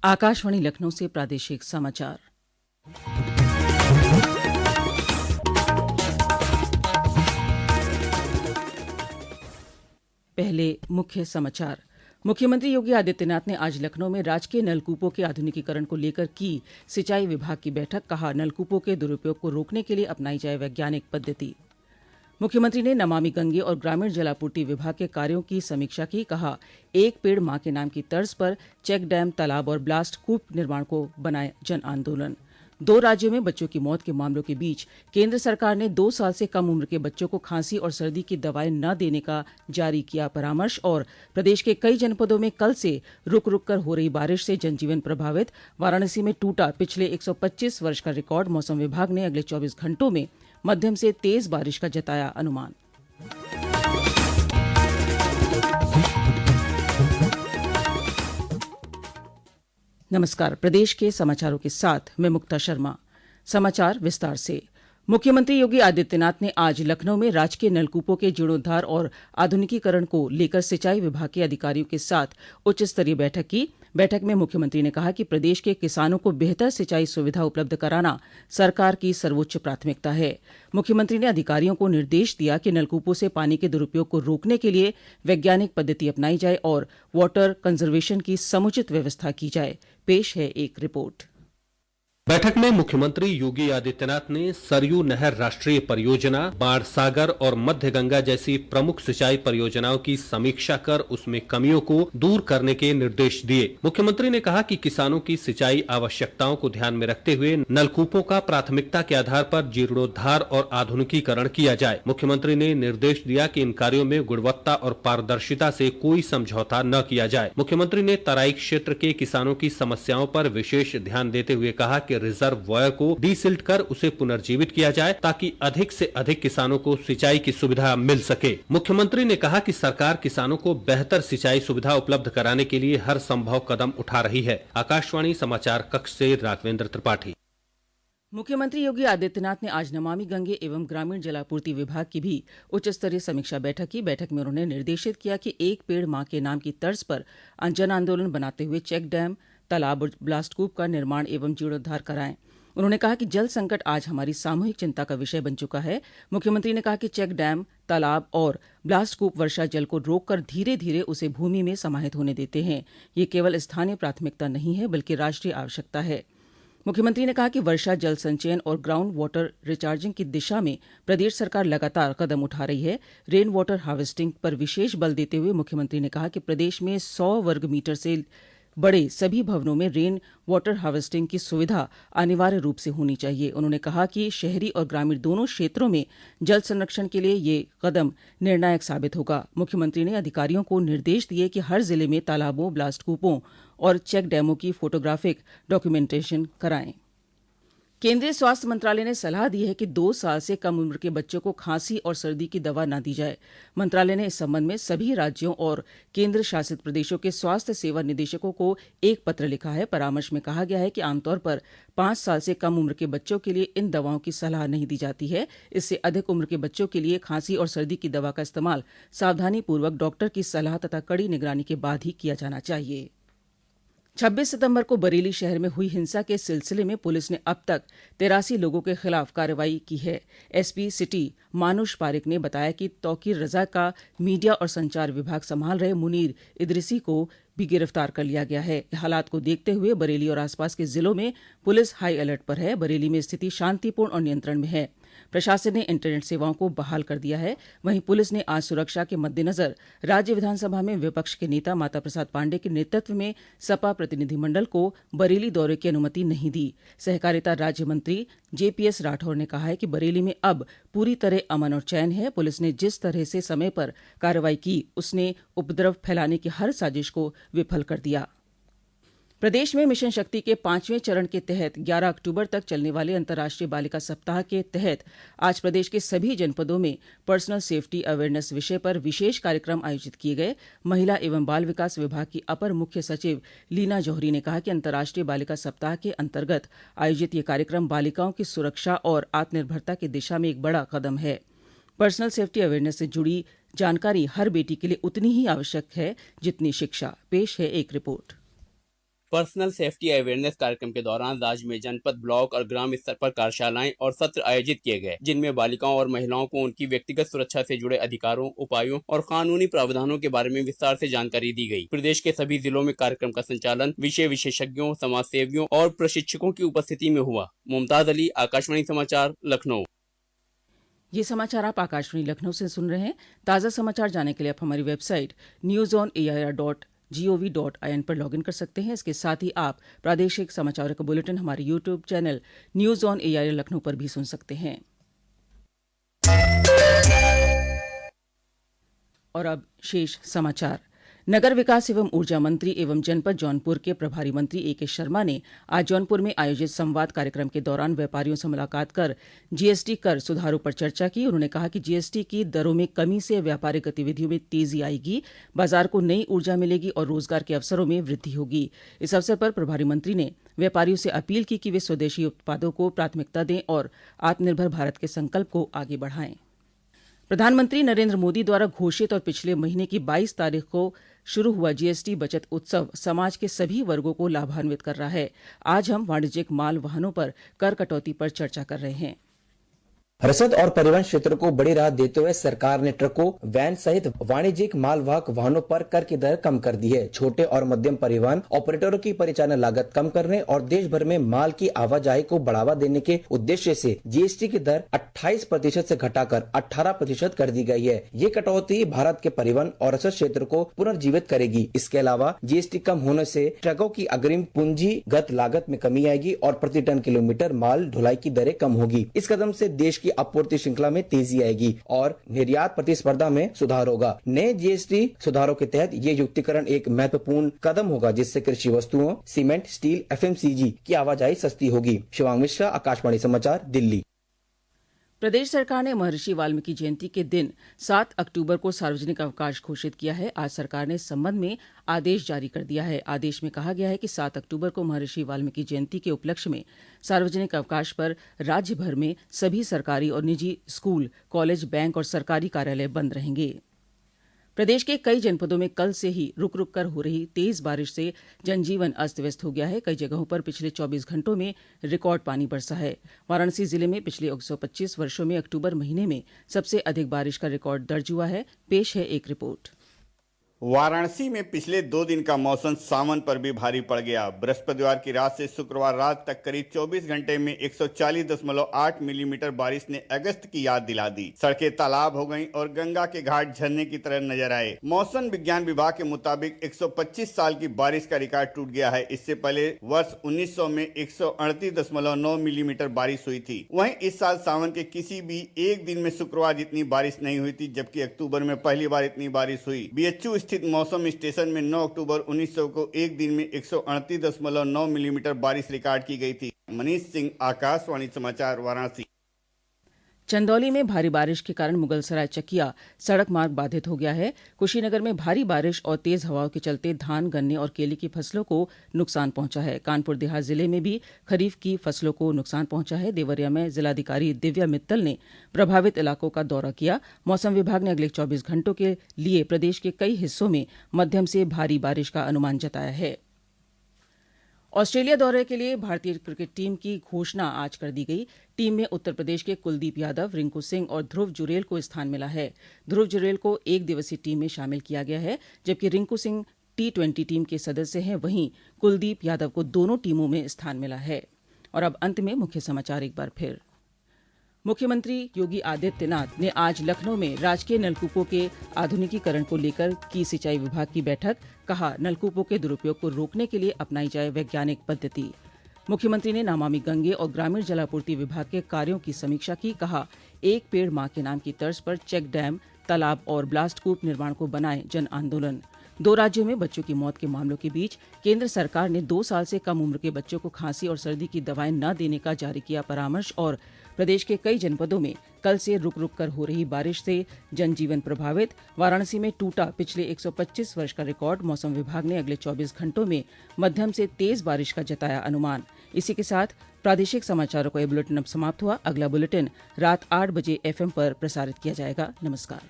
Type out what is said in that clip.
आकाशवाणी लखनऊ से प्रादेशिक समाचार। पहले मुख्य समाचार। मुख्यमंत्री योगी आदित्यनाथ ने आज लखनऊ में राजकीय नलकूपों के आधुनिकीकरण को लेकर की सिंचाई विभाग की बैठक। कहा, नलकूपों के दुरूपयोग को रोकने के लिए अपनाई जाए वैज्ञानिक पद्धति। मुख्यमंत्री ने नमामि गंगे और ग्रामीण जलापूर्ति विभाग के कार्यों की समीक्षा की। कहा, एक पेड़ मां के नाम की तर्ज पर चेक डैम, तालाब और ब्लास्ट कूप निर्माण को बनाए जन आंदोलन। 2 राज्यों में बच्चों की मौत के मामलों के बीच केंद्र सरकार ने 2 साल से कम उम्र के बच्चों को खांसी और सर्दी की दवाएं न देने का जारी किया परामर्श। और प्रदेश के कई जनपदों में कल से रुक रुक कर हो रही बारिश से जनजीवन प्रभावित। वाराणसी में टूटा पिछले 125 वर्ष का रिकॉर्ड। मौसम विभाग ने अगले 24 घंटों में मध्यम से तेज बारिश का जताया अनुमान। नमस्कार। प्रदेश के समाचारों के साथ मैं मुक्ता शर्मा। समाचार विस्तार से। मुख्यमंत्री योगी आदित्यनाथ ने आज लखनऊ में राजकीय नलकूपों के जीर्णोद्धार और आधुनिकीकरण को लेकर सिंचाई विभाग के अधिकारियों के साथ उच्च स्तरीय बैठक की। बैठक में मुख्यमंत्री ने कहा कि प्रदेश के किसानों को बेहतर सिंचाई सुविधा उपलब्ध कराना सरकार की सर्वोच्च प्राथमिकता है। मुख्यमंत्री ने अधिकारियों को निर्देश दिया कि नलकूपों से पानी के दुरूपयोग को रोकने के लिए वैज्ञानिक पद्धति अपनाई जाए और वाटर कंजर्वेशन की समुचित व्यवस्था की जाए। पेश है एक रिपोर्ट। बैठक में मुख्यमंत्री योगी आदित्यनाथ ने सरयू नहर राष्ट्रीय परियोजना, बाणसागर और मध्य गंगा जैसी प्रमुख सिंचाई परियोजनाओं की समीक्षा कर उसमें कमियों को दूर करने के निर्देश दिए। मुख्यमंत्री ने कहा कि किसानों की सिंचाई आवश्यकताओं को ध्यान में रखते हुए नलकूपों का प्राथमिकता के आधार पर जीर्णोद्धार और आधुनिकीकरण किया जाए। मुख्यमंत्री ने निर्देश दिया कि इन कार्यों में गुणवत्ता और पारदर्शिता से कोई समझौता न किया जाए। मुख्यमंत्री ने तराई क्षेत्र के किसानों की समस्याओं पर विशेष ध्यान देते हुए कहा कि रिजर्ववॉयर को डीसिल्ट कर उसे पुनर्जीवित किया जाए ताकि अधिक से अधिक किसानों को सिंचाई की सुविधा मिल सके। मुख्यमंत्री ने कहा कि सरकार किसानों को बेहतर सिंचाई सुविधा उपलब्ध कराने के लिए हर संभव कदम उठा रही है। आकाशवाणी समाचार कक्ष से राघवेंद्र त्रिपाठी। मुख्यमंत्री योगी आदित्यनाथ ने आज नमामि गंगे एवं ग्रामीण जलापूर्ति विभाग की भी उच्च स्तरीय समीक्षा बैठक की। बैठक में उन्होंने निर्देशित किया कि एक पेड़ मां के नाम की तर्ज पर जन आंदोलन बनाते हुए चेक डैम, तालाब और ब्लास्ट कूप का निर्माण एवं जीर्णोद्धार कराएं। उन्होंने कहा कि जल संकट आज हमारी सामूहिक चिंता का विषय बन चुका है। मुख्यमंत्री ने कहा कि चेक डैम, तालाब और ब्लास्ट कूप वर्षा जल को रोककर धीरे धीरे उसे भूमि में समाहित होने देते हैं। ये केवल स्थानीय प्राथमिकता नहीं है बल्कि राष्ट्रीय आवश्यकता है। मुख्यमंत्री ने कहा कि वर्षा जल संचयन और ग्राउंड वाटर रिचार्जिंग की दिशा में प्रदेश सरकार लगातार कदम उठा रही है। रेन वाटर हार्वेस्टिंग पर विशेष बल देते हुए मुख्यमंत्री ने कहा कि प्रदेश में 100 वर्ग मीटर से बड़े सभी भवनों में रेन वाटर हार्वेस्टिंग की सुविधा अनिवार्य रूप से होनी चाहिए। उन्होंने कहा कि शहरी और ग्रामीण दोनों क्षेत्रों में जल संरक्षण के लिए ये कदम निर्णायक साबित होगा। मुख्यमंत्री ने अधिकारियों को निर्देश दिए कि हर जिले में तालाबों, ब्लास्ट कूपों और चेक डैमों की फोटोग्राफिक डॉक्यूमेंटेशन कराएं। केंद्रीय स्वास्थ्य मंत्रालय ने सलाह दी है कि 2 साल से कम उम्र के बच्चों को खांसी और सर्दी की दवा न दी जाए। मंत्रालय ने इस संबंध में सभी राज्यों और केंद्र शासित प्रदेशों के स्वास्थ्य सेवा निदेशकों को एक पत्र लिखा है। परामर्श में कहा गया है कि आमतौर पर 5 साल से कम उम्र के बच्चों के लिए इन दवाओं की सलाह नहीं दी जाती है। इससे अधिक उम्र के बच्चों के लिए खांसी और सर्दी की दवा का इस्तेमाल सावधानीपूर्वक डॉक्टर की सलाह तथा कड़ी निगरानी के बाद ही किया जाना चाहिए। 26 सितंबर को बरेली शहर में हुई हिंसा के सिलसिले में पुलिस ने अब तक 83 लोगों के खिलाफ कार्रवाई की है। एसपी सिटी मानुष पारिक ने बताया कि तौकीर रजा का मीडिया और संचार विभाग संभाल रहे मुनीर इदरिसी को भी गिरफ्तार कर लिया गया है। हालात को देखते हुए बरेली और आसपास के जिलों में पुलिस हाई अलर्ट पर है। बरेली में स्थिति शांतिपूर्ण और नियंत्रण में है। प्रशासन ने इंटरनेट सेवाओं को बहाल कर दिया है। वहीं पुलिस ने आज सुरक्षा के मद्देनजर राज्य विधानसभा में विपक्ष के नेता माता प्रसाद पांडेय के नेतृत्व में सपा प्रतिनिधिमंडल को बरेली दौरे की अनुमति नहीं दी। सहकारिता राज्य मंत्री जेपीएस राठौर ने कहा है कि बरेली में अब पूरी तरह अमन और चैन है। पुलिस ने जिस तरह से समय पर कार्रवाई की, उसने उपद्रव फैलाने की हर साजिश को विफल कर दिया। प्रदेश में मिशन शक्ति के 5वें चरण के तहत 11 अक्टूबर तक चलने वाले अंतर्राष्ट्रीय बालिका सप्ताह के तहत आज प्रदेश के सभी जनपदों में पर्सनल सेफ्टी अवेयरनेस विषय पर विशेष कार्यक्रम आयोजित किए गए। महिला एवं बाल विकास विभाग की अपर मुख्य सचिव लीना जौहरी ने कहा कि अंतर्राष्ट्रीय बालिका सप्ताह के अंतर्गत आयोजित ये कार्यक्रम बालिकाओं की सुरक्षा और आत्मनिर्भरता की दिशा में एक बड़ा कदम है। पर्सनल सेफ्टी अवेयरनेस से जुड़ी जानकारी हर बेटी के लिए उतनी ही आवश्यक है जितनी शिक्षा। पेश है एक रिपोर्ट। पर्सनल सेफ्टी अवेयरनेस कार्यक्रम के दौरान राज्य में जनपद, ब्लॉक और ग्राम स्तर पर कार्यशालाएं और सत्र आयोजित किए गए, जिनमें बालिकाओं और महिलाओं को उनकी व्यक्तिगत सुरक्षा से जुड़े अधिकारों, उपायों और कानूनी प्रावधानों के बारे में विस्तार से जानकारी दी गई। प्रदेश के सभी जिलों में कार्यक्रम का संचालन विषय विशेषज्ञों, समाज सेवियों और प्रशिक्षकों की उपस्थिति में हुआ। मुमताज अली, आकाशवाणी समाचार, लखनऊ। ये समाचार आप आकाशवाणी लखनऊ से सुन रहे हैं। ताज़ा समाचार जानने के लिए आप हमारी वेबसाइट newsonair.gov.in पर लॉगिन कर सकते हैं। इसके साथ ही आप प्रादेशिक समाचारों का बुलेटिन हमारे YouTube channel news on AIR Lucknow पर भी सुन सकते हैं। और अब शेष समाचार। नगर विकास एवं ऊर्जा मंत्री एवं जनपद जौनपुर के प्रभारी मंत्री एके शर्मा ने आज जौनपुर में आयोजित संवाद कार्यक्रम के दौरान व्यापारियों से मुलाकात कर जीएसटी कर सुधारों पर चर्चा की। उन्होंने कहा कि जीएसटी की दरों में कमी से व्यापारिक गतिविधियों में तेजी आएगी, बाजार को नई ऊर्जा मिलेगी और रोजगार के अवसरों में वृद्धि होगी। इस अवसर पर प्रभारी मंत्री ने व्यापारियों से अपील की कि वे स्वदेशी उत्पादों को प्राथमिकता दें और आत्मनिर्भर भारत के संकल्प को आगे बढ़ाएं। प्रधानमंत्री नरेंद्र मोदी द्वारा घोषित और पिछले महीने की 22 तारीख को शुरू हुआ जीएसटी बचत उत्सव समाज के सभी वर्गों को लाभान्वित कर रहा है। आज हम वाणिज्यिक माल वाहनों पर कर कटौती पर चर्चा कर रहे हैं। रसद और परिवहन क्षेत्र को बड़ी राहत देते हुए सरकार ने ट्रकों, वैन सहित वाणिज्यिक मालवाहक वाहनों पर कर की दर कम कर दी है। छोटे और मध्यम परिवहन ऑपरेटरों की परिचालन लागत कम करने और देश भर में माल की आवाजाही को बढ़ावा देने के उद्देश्य से जीएसटी की दर 28% से घटाकर 18% कर दी गई है। ये कटौती भारत के परिवहन और रसद क्षेत्र को पुनर्जीवित करेगी। इसके अलावा जीएसटी कम होने से ट्रकों की अग्रिम पूंजीगत लागत में कमी आएगी और प्रति टन किलोमीटर माल ढुलाई की दरें कम होगी। इस कदम से देश की आपूर्ति श्रृंखला में तेजी आएगी और निर्यात प्रतिस्पर्धा में सुधार होगा। नए जीएसटी सुधारों के तहत ये युक्तिकरण एक महत्वपूर्ण कदम होगा, जिससे कृषि वस्तुओं, सीमेंट, स्टील, एफएमसीजी की आवाजाही सस्ती होगी। शिवांग मिश्रा, आकाशवाणी समाचार, दिल्ली। प्रदेश सरकार ने महर्षि वाल्मीकि जयंती के दिन 7 अक्टूबर को सार्वजनिक अवकाश घोषित किया है। आज सरकार ने इस संबंध में आदेश जारी कर दिया है। आदेश में कहा गया है कि 7 अक्टूबर को महर्षि वाल्मीकि जयंती के उपलक्ष्य में सार्वजनिक अवकाश पर राज्य भर में सभी सरकारी और निजी स्कूल, कॉलेज, बैंक और सरकारी कार्यालय बंद रहेंगे। प्रदेश के कई जनपदों में कल से ही रुक रुक कर हो रही तेज बारिश से जनजीवन अस्त व्यस्त हो गया है। कई जगहों पर पिछले 24 घंटों में रिकॉर्ड पानी बरसा है। वाराणसी जिले में पिछले 125 वर्षों में अक्टूबर महीने में सबसे अधिक बारिश का रिकॉर्ड दर्ज हुआ है। पेश है एक रिपोर्ट। वाराणसी में पिछले 2 दिन का मौसम सावन पर भी भारी पड़ गया। बृहस्पतिवार की रात से शुक्रवार रात तक करीब 24 घंटे में 140.8 मिलीमीटर बारिश ने अगस्त की याद दिला दी। सड़कें तालाब हो गईं और गंगा के घाट झरने की तरह नजर आए। मौसम विज्ञान विभाग के मुताबिक 125 साल की बारिश का रिकॉर्ड टूट गया है। इससे पहले वर्ष 1900 में 138.9 मिलीमीटर बारिश हुई थी। वहीं इस साल सावन के किसी भी एक दिन में शुक्रवार जितनी बारिश नहीं हुई थी, जबकि अक्टूबर में पहली बार इतनी बारिश हुई। बीएचयू स्थित मौसम स्टेशन में 9 अक्टूबर 1900 को एक दिन में 138.9 मिलीमीटर बारिश रिकॉर्ड की गई थी। मनीष सिंह, आकाशवाणी समाचार, वाराणसी। चंदौली में भारी बारिश के कारण मुगलसराय चकिया सड़क मार्ग बाधित हो गया है। कुशीनगर में भारी बारिश और तेज हवाओं के चलते धान, गन्ने और केले की फसलों को नुकसान पहुंचा है। कानपुर देहात जिले में भी खरीफ की फसलों को नुकसान पहुंचा है। देवरिया में जिलाधिकारी दिव्या मित्तल ने प्रभावित इलाकों का दौरा किया। मौसम विभाग ने अगले 24 घंटों के लिए प्रदेश के कई हिस्सों में मध्यम से भारी बारिश का अनुमान जताया है। ऑस्ट्रेलिया दौरे के लिए भारतीय क्रिकेट टीम की घोषणा आज कर दी गई। टीम में उत्तर प्रदेश के कुलदीप यादव, रिंकू सिंह और ध्रुव जुरेल को स्थान मिला है। ध्रुव जुरेल को 1 दिवसीय टीम में शामिल किया गया है, जबकि रिंकू सिंह T20 टीम के सदस्य हैं। वहीं कुलदीप यादव को दोनों टीमों में स्थान मिला है। और अब अंत में मुख्य समाचार एक बार फिर। मुख्यमंत्री योगी आदित्यनाथ ने आज लखनऊ में राजकीय नलकूपों के आधुनिकीकरण को लेकर की सिंचाई विभाग की बैठक। कहा, नलकूपों के दुरुपयोग को रोकने के लिए अपनाई जाए वैज्ञानिक पद्धति। मुख्यमंत्री ने नमामि गंगे और ग्रामीण जलापूर्ति विभाग के कार्यों की समीक्षा की। कहा, एक पेड़ मां के नाम की तर्ज पर चेक डैम, तालाब और ब्लास्ट कूप निर्माण को बनाए जन आंदोलन। 2 राज्यों में बच्चों की मौत के मामलों के बीच केंद्र सरकार ने 2 साल से कम उम्र के बच्चों को खांसी और सर्दी की दवाएं न देने का जारी किया परामर्श। और प्रदेश के कई जनपदों में कल से रुक रुक कर हो रही बारिश से जनजीवन प्रभावित। वाराणसी में टूटा पिछले 125 वर्ष का रिकॉर्ड। मौसम विभाग ने अगले 24 घंटों में मध्यम से तेज बारिश का जताया अनुमान। इसी के साथ प्रादेशिक समाचारों का ये बुलेटिन अब समाप्त हुआ। अगला बुलेटिन रात 8 बजे FM पर प्रसारित किया जाएगा। नमस्कार।